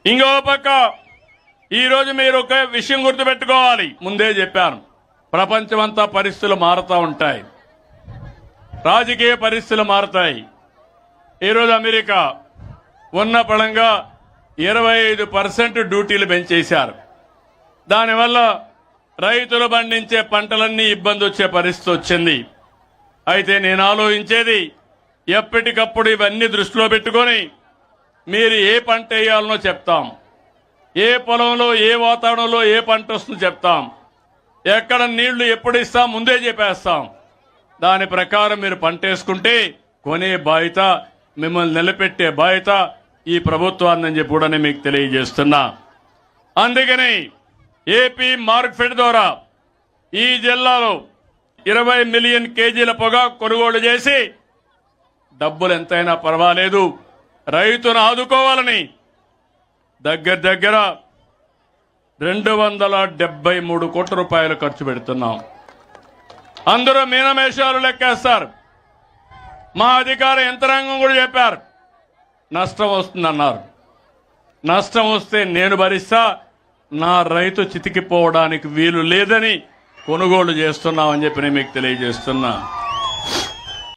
ఇంకో పక్క ఈరోజు మీరు ఒక విషయం గుర్తుపెట్టుకోవాలి. ముందే చెప్పాను, ప్రపంచమంతా పరిస్థితులు మారుతూ ఉంటాయి, రాజకీయ పరిస్థితులు మారుతాయి. ఈరోజు అమెరికా ఉన్న పళంగా 25% డ్యూటీలు పెంచేశారు. దానివల్ల రైతులు పండించే పంటలన్నీ ఇబ్బంది వచ్చే పరిస్థితి వచ్చింది. అయితే నేను ఆలోచించేది, ఎప్పటికప్పుడు ఇవన్నీ దృష్టిలో పెట్టుకొని మీరు ఏ పంట వేయాలనో చెప్తాం, ఏ పొలంలో ఏ వాతావరణంలో ఏ పంట వస్తుందో చెప్తాం, ఎక్కడ నీళ్లు ఎప్పుడు ఇస్తాం ముందే చెప్పేస్తాం. దాని ప్రకారం మీరు పంట వేసుకుంటే కొనే బాధ్యత, మిమ్మల్ని నిలబెట్టే బాధ్యత ఈ ప్రభుత్వాన్ని చెప్పి కూడా మీకు తెలియజేస్తున్నా. అందుకని ఏపీ మార్కెట్ ద్వారా ఈ జిల్లాలో 20 మిలియన్ కేజీల పొగాకు కొనుగోలు చేసి డబ్బులు ఎంతైనా పర్వాలేదు రైతును ఆదుకోవాలని దగ్గర 273 కోట్ల రూపాయలు ఖర్చు పెడుతున్నాం. అందరూ మీనమేషాలు లెక్కేస్తారు. మా అధికార యంత్రాంగం కూడా చెప్పారు, నష్టం వస్తుందన్నారు. నష్టం వస్తే నేను భరిస్తా, నా రైతు చితికిపోవడానికి వీలు లేదని కొనుగోలు చేస్తున్నామని చెప్పి నేను మీకు తెలియజేస్తున్నా.